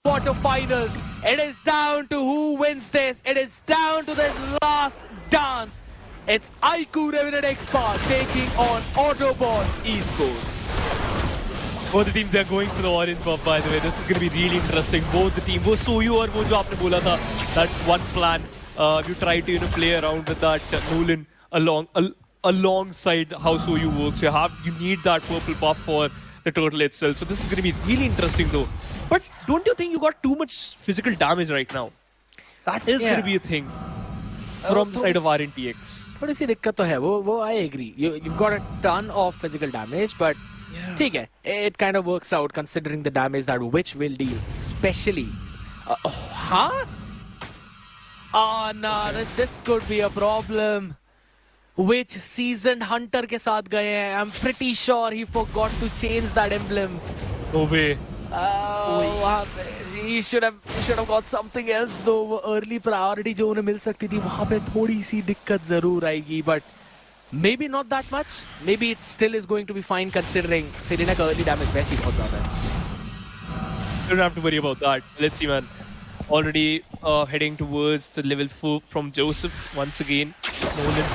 quarterfinals. It is down to who wins this. It is down to this last dance. It's iQOO Revenant X-Park taking on Autobots Esports. Both the teams are going for the orange buff, by the way. This is going to be really interesting. Both the team, वो सोयू और वो जो आपने बोला था, that one plan, you try to play around with that Nolan alongside how soyू works. You need that purple buff for the turtle itself. So this is going to be really interesting though. But don't you think you got too much physical damage right now? That is going to be a thing from the side of RNTX. थोड़ी सी दिक्कत तो है वो I agree. You've got a ton of physical damage, but ठीक है, it kind of works out considering the damage that Witch will deal, especially. This could be a problem. Witch seasoned hunter के साथ गए हैं. I'm pretty sure he forgot to change that emblem. No way. He should have got something else though. Early priority जो उन्हें मिल सकती थी, वहाँ पे थोड़ी सी दिक्कत जरूर आएगी, but maybe not that much. Maybe it still is going to be fine considering Selena का early damage वैसे ही बहुत ज़्यादा है. You don't have to worry about that. Let's see, man. Already heading towards the level 4 from Joseph once again. Nolan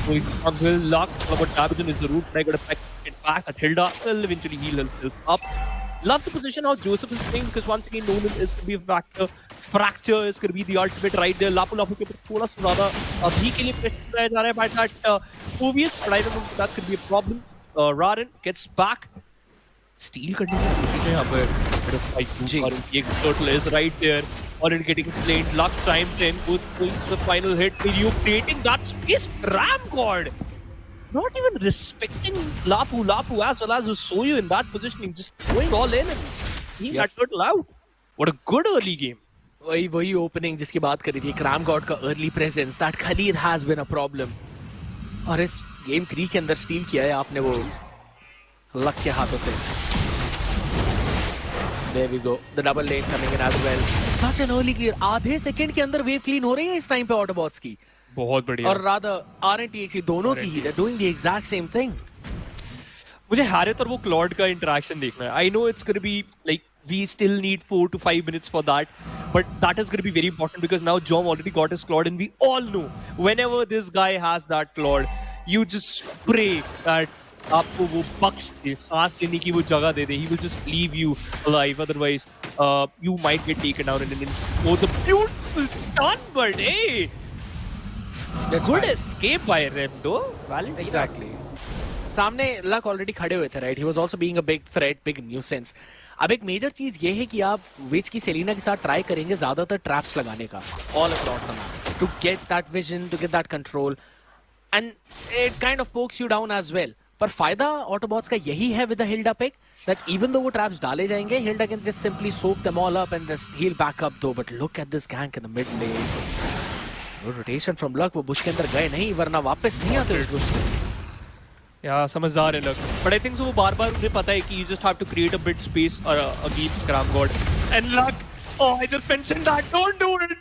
going struggle. Luck about damage on his root. Try to get back at Hilda. Will eventually heal himself up. Love the position how Joseph is playing because once again Nolan is going to be a factor. Fracture is going to be the ultimate right there. Lapu के ऊपर थोड़ा सा ज़्यादा अभी के लिए pressure कराया जा रहा है by that Phoveus, but I don't know if that could be a problem. Rarin gets back. Steal करने की कोशिश है यहाँ पर. The turtle is right there. Already getting slain. Luck chimes in. Goes to the final hit. Video creating that space. Ram God. Not even respecting Lapu as well as soyú in that positioning. Just going all in and seeing that turtle out. What a good early game. वही opening जिसकी बात करी थी, क्रैम गॉड का early presence, that Khalid has been a problem. और इस गेम 3 के अंदर स्टील किया है आपने वो लक के हाथों से. There we go. The double lane coming in as well. Such an early clear. आधे सेकंड के अंदर वेव क्लीन हो रही है इस टाइम पे ऑटोबॉट्स की. बहुत बढ़िया. और rather RNTX दोनों की ही, they're doing the exact same thing. मुझे हैरिथ और वो क्लॉड का इंटरेक्शन देखना है. I know it's going to be like we still need 4 to 5 minutes for that, but that is going to be very important because now Jom already got his Claude and we all know whenever this guy has that Claude, you just pray that आपको वो बख्श दे, सांस लेने की वो जगह दे दे. He will just leave you alive, otherwise you might get taken down in an instant. Oh, the beautiful stun, but hey, that's good escape by Rem though. Valentina. Exactly. सामने luck already खड़े हुए थे, right? He was also being a big threat, big nuisance. अब एक major चीज ये है कि आप विच की सेलिना के साथ ट्राई करेंगे ज्यादातर ट्रैप्स लगाने का all across the map to get that vision, to get that control, and it kind of pokes you down as well. पर फायदा ऑटोबॉट्स का यही है with the Hilda pick that even though वो traps डाले जाएंगे, Hilda can just simply soak them all up and just heal back up though. But look at this gank in the mid lane. No rotation from Luck. वो bush के अंदर गए नहीं, वरना वापस नहीं आते उस bush से. Yeah, समझदार है Luck. But I think so वो बार-बार उन्हें पता है कि you just have to create a bit space against Ram God. And Luck, oh, I just mentioned that. Don't do it.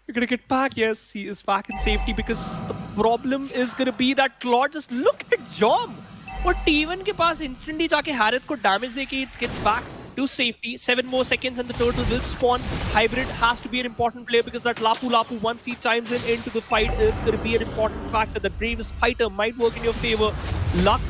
You're gonna get back. Yes, he is back in safety because the problem is gonna be that Claude. Just look at Jom. और T1 के पास instantly जाके हैरिथ को damage देके it gets back to safety. 7 more seconds and the turtle will spawn. Hybrid has to be an important play because that Lapu once he chimes into the fight, it's going to be an important factor. The bravest fighter might work in your favor. Luck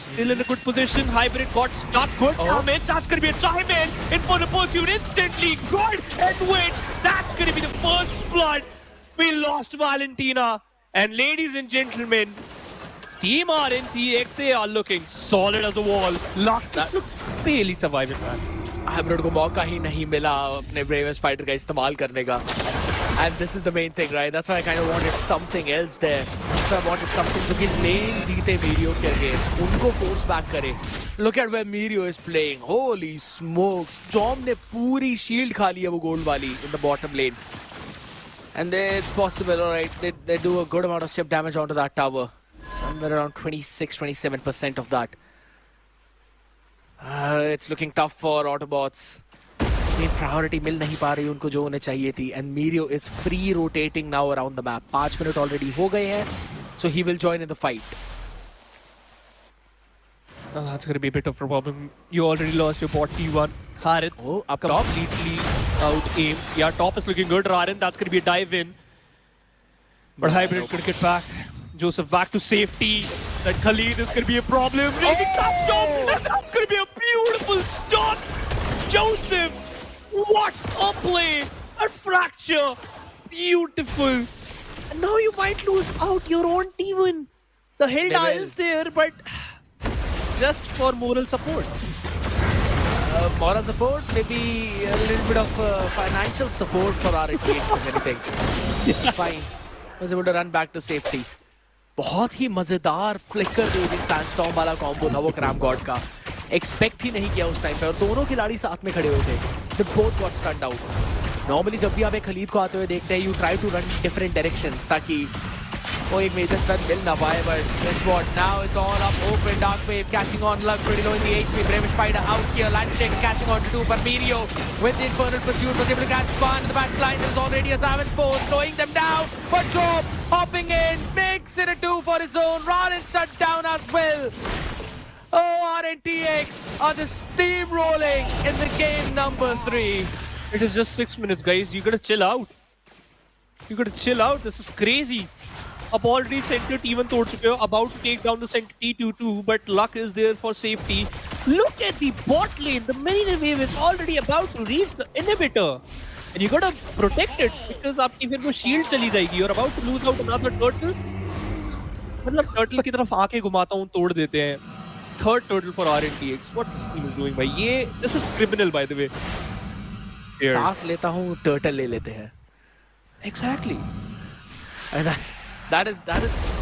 still in a good position. Hybrid got stuck. Good damage. That's going to be a chime in for the pursuit instantly. Good and Witch. That's going to be the first blood. We lost Valentina. And ladies and gentlemen, Team RNTX, they are looking solid as a wall. Luck just barely surviving, man. Hybrid को मौका ही नहीं मिला अपने bravest fighter का इस्तेमाल करने का. And this is the main thing, right? That's why I kind of wanted something else there. So I wanted something जो कि lane जीते Mirio के against, उनको force back करे. Look at where Mirio is playing. Holy smokes! Jom ने पूरी shield खा ली है वो gold वाली in the bottom lane. And it's possible, alright. They do a good amount of chip damage onto that tower. Somewhere around 26-27% of that. It's looking tough for Autobots. Main priority मिल नहीं पा रही उनको जो उन्हें चाहिए थी. And Mirio is free rotating now around the map. 5 minutes already हो गए हैं. So he will join in the fight. That's going to be a bit of a problem. You already lost your bot T1. Harith Oh, up top. completely out aim. Yeah, top is looking good. Rarin, that's going to be a dive in. But Hybrid could get back. Joseph back to safety. That Khalid is going to be a problem. Raging Sandstorm! And that's going to be a beautiful stop! Joseph! What a play! At Fracture! Beautiful! And now you might lose out your own T1. The Hilda They will. is there, but just for moral support. Moral support, maybe a little bit of financial support for our RTX if anything. Fine. Was able to run back to safety. बहुत ही मजेदार flicker raising sandstorm वाला combo था वो cram गॉड का. Expect ही नहीं किया उस टाइम पे और दोनों खिलाड़ी साथ में खड़े हुए थे. They both got stunned out. Normally जब भी आप एक खलीद को आते हुए देखते हैं, you try to run different directions ताकि वो एक मेजर स्टन मिल ना पाए. But guess what, now it's all up open. Dark Wave catching on luck, pretty low in the HP. Brave Spider out here, Landshake catching on to two, but Mirio with the Infernal Pursuit was able to catch Spawn in the back line. There's already a 7-4 slowing them down, but Job hopping in makes it a 2 for his own. Rarin shut down as well. Oh, RNTX are just steamrolling in the game number 3. It is just 6 minutes, guys. You gotta chill out. You gotta chill out. This is crazy. Up already center T1 तोड़ चुके हो. About to take down the center T2, but luck is there for safety. Look at the bot lane. The main wave is already about to reach the inhibitor. And you gotta protect it because आपकी फिर वो shield चली जाएगी. You're about to lose out another turtle. मतलब turtle की तरफ आके घुमाता हूँ तोड़ देते हैं. Third turtle for RNTX. What this team is doing, भाई? ये this is criminal, by the way. Here. सांस लेता हूँ, टर्टल ले लेते हैं. Exactly. And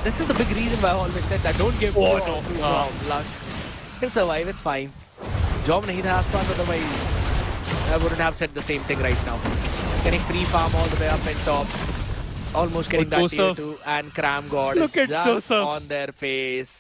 this is the big reason why I always said that don't give Oh, more no. to Job. Luck. He'll survive, it's fine. Job nahi tha aaspaas, otherwise I wouldn't have said the same thing right now. Getting free farm all the way up and top. Almost getting that tier Joseph. 2 and Cram God Look is at just Joseph. on their face.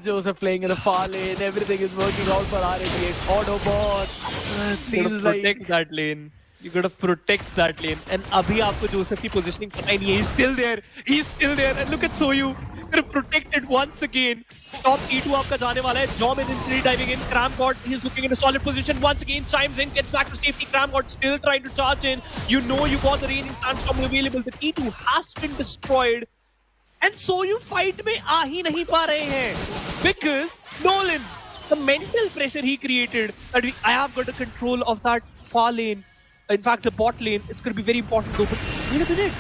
Joseph playing in the far lane, everything is working out for RATX. Autobots. It seems like protect that lane. You gotta protect that lane. And अभी आपको Joseph की positioning पता ही नहीं है. He's still there. He's still there. And look at Soyu. Gonna protect it once again. Top E2 आपका जाने वाला है. Jom is instantly diving in. Cramgod, he's looking in a solid position once again. Chimes in, gets back to safety. Cramgod still trying to charge in. You know you got the raging sandstorm available. The E2 has been destroyed. And Soyu fight में आ ही नहीं पा रहे हैं. Because Nolan, the mental pressure he created, that I have got the control of that far lane. In fact, the bot lane, it's going to be very important though. But wait a minute.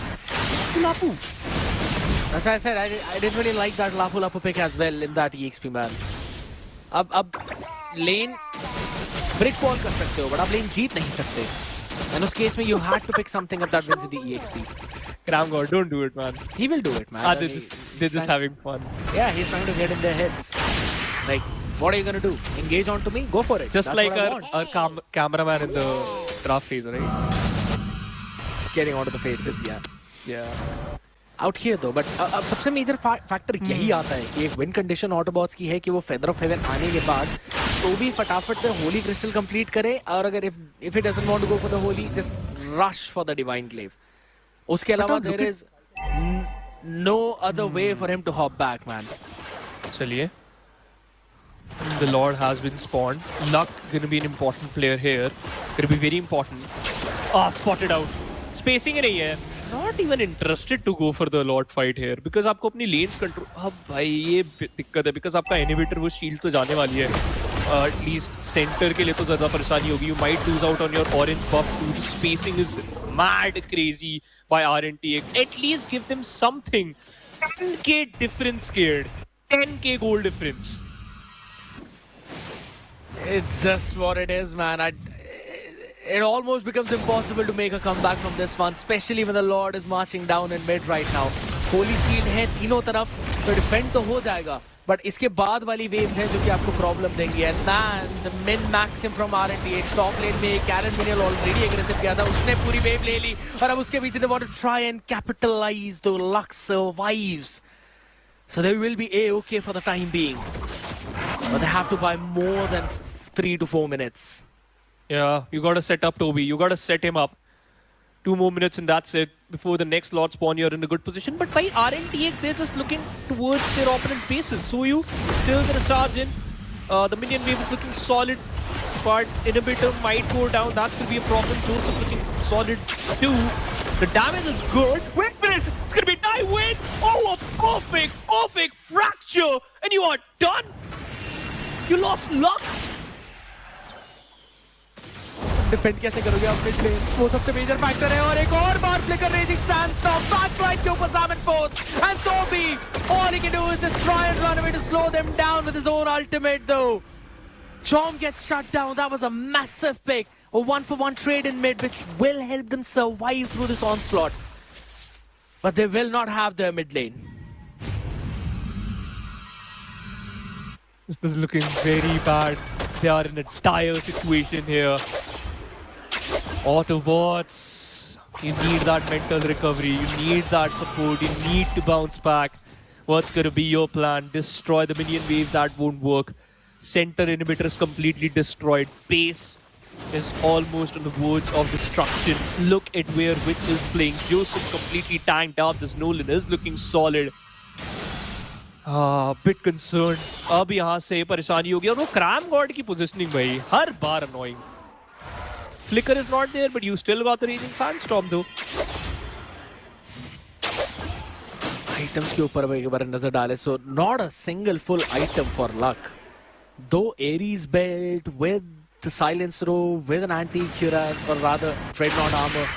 Lapu. that's why I said I didn't really like that Lapu Lapu pick as well in that EXP man. अब lane brick wall कर सकते हो, but आप lane जीत नहीं सकते. And उस case में you had to pick something up that wins in the EXP. Cramgod, don't do it, man. He will do it, man. They're just having fun. Yeah, he's trying to get in their heads. Like, what are you gonna do? Engage onto me? Go for it. Just That's like what I want. our cameraman in the draft phase, right? Getting onto the faces, yeah. Yeah. Out here though, but अब सबसे major factor यही आता है कि एक win condition Autobots की है कि वो फेदर ऑफ हेवन आने के बाद तो भी फटाफट से होली क्रिस्टल कंप्लीट करे और अगर if it doesn't want to go for the holy just rush for the divine glaive. उसके अलावा there is no other way for him to hop back man. चलिए. The Lord has been spawned. Luck gonna be an important player here. Gonna be very important. Spotted out. Spacing ही नहीं है. Not even interested to go for the Lord fight here because आपको अपनी lanes control. अब भाई ये दिक्कत है because आपका inhibitor वो shield तो जाने वाली है. At least center के लिए तो ज़्यादा परेशानी होगी. You might lose out on your orange buff too. The spacing is mad crazy by RNTX. At least give them something. 10k difference scared. 10k goal difference. It's just what it is, man. It almost becomes impossible to make a comeback from this one, especially when the Lord is marching down in mid right now. Holy Shield है तीनों तरफ, तो defend तो हो जाएगा. But इसके बाद वाली वेव्स हैं जो कि आपको प्रॉब्लम देंगी. एंड मैन द मिन मैक्सिम फ्रॉम RNTX टॉप लेन में कैरन मिनियल ऑलरेडी एग्रेसिव किया था, उसने पूरी वेव ले ली और अब उसके पीछे they want to try and capitalise the luck survives. So they will be A-okay for the time being. But they have to buy more than 3 to 4 minutes. Yeah, you gotta set up Toby. You gotta set him up. 2 more minutes and that's it. Before the next Lord spawn, you're in a good position. But by RNTX, they're just looking towards their opponent bases. So you still gonna charge in. The minion wave is looking solid, but Inhibitor might go down. That's gonna be a problem. Joseph looking solid too. The damage is good. Wait a minute! It's gonna be die win! Oh, a perfect fracture! And you are done! You lost luck! Defend कैसे करोगे आप mid लेन, वो सबसे major factor है। और एक और बार flicker raising stand stop backline के ऊपर Salmon Force and Toby, all he can do is just try and run away to slow them down with his own ultimate though. Chom gets shut down. That was a massive pick, a 1-for-1 trade in mid which will help them survive through this onslaught, but they will not have their mid lane. This is looking very bad. They are in a dire situation here. Autobots, you need that mental recovery, you need that support, you need to bounce back. What's gonna be your plan? Destroy the minion wave, that won't work. Center inhibitor is completely destroyed. Base is almost on the verge of destruction. Look at where Witch is playing. Joseph completely tanked up. This Nolan is looking solid. Bit concerned. अब यहाँ से परेशानी होगी। और वो Cram God की positioning भाई हर बार annoying. Flicker is not there, but you still got the Raging Sandstorm though. Items के ऊपर एक बार नजर डाले, so not a single full item for Luck. Though Ares belt with the Silence Robe, with an anti-cuirass, or rather Dreadnought armor.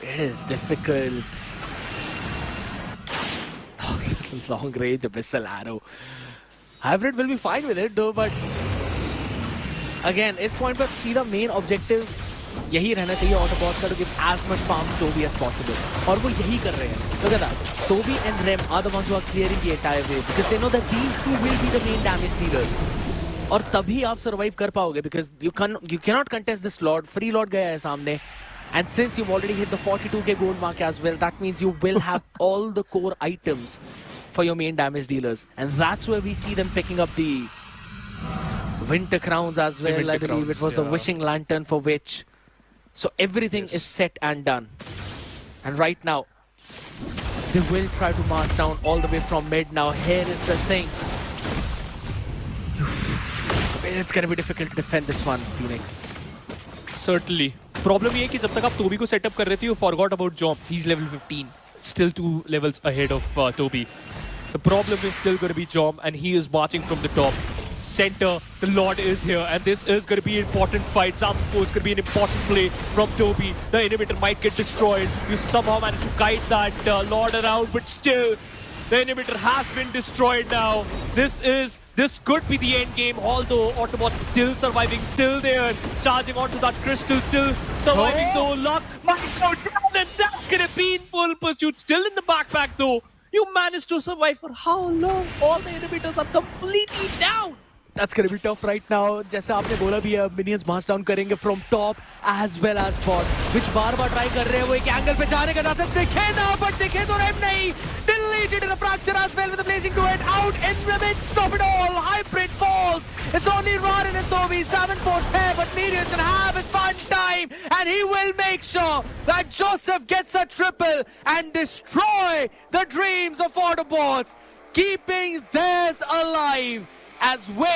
It is difficult. Long range abyssal arrow. Hybrid will be fine with it though, but again, इस point पर सीधा main objective यही रहना चाहिए Autobots का, to give as much farm to Toby as possible. और वो यही कर रहे हैं. Look at that. Toby and Rem are the ones who are clearing the entire wave because they know that these two will be the main damage dealers. और तभी आप survive कर पाओगे because you cannot contest this Lord. Free Lord गया है सामने. And since you've already hit the 42k gold mark as well, that means you will have all the core items for your main damage dealers. And that's where we see them picking up the Winter Crowns as well. I believe it was the Wishing Lantern for Witch. So everything is set and done. And right now, they will try to march down all the way from mid. Now here is the thing. It's going to be difficult to defend this one, Phoenix. Certainly. Problem ये है कि जब तक आप Toby को setup कर रहे थे, you forgot about Jom. He's level 15. Still 2 levels ahead of Toby. The problem is still going to be Jom, and he is marching from the top. Center, the Lord is here, and this is going to be an important fight. Salmon Force could be an important play from Toby. The inhibitor might get destroyed. You somehow managed to guide that Lord around, but still, the inhibitor has been destroyed now. This could be the end game, although Autobot still surviving, still there, charging onto that crystal, still surviving though. Luck might go down, and that's going to be in full pursuit. Still in the backpack though. You managed to survive for how long? All the inhibitors are completely down. That's going to be tough right now. जैसे आपने बोला भी है, minions march down करेंगे from top as well as bot, which बार-बार try कर रहे हैं वो एक angle पे जाने का चांस दिखे ना, but दिखे तो Rem नहीं. Deleted in a fracture as well with the blazing duet out in the mid. Stop it all. Hybrid falls. It's only Rarin and Toby. Salmon Force here, but Meteor's gonna have his fun time, and he will make sure that Joseph gets a triple and destroy the dreams of Autobots, keeping theirs alive as well.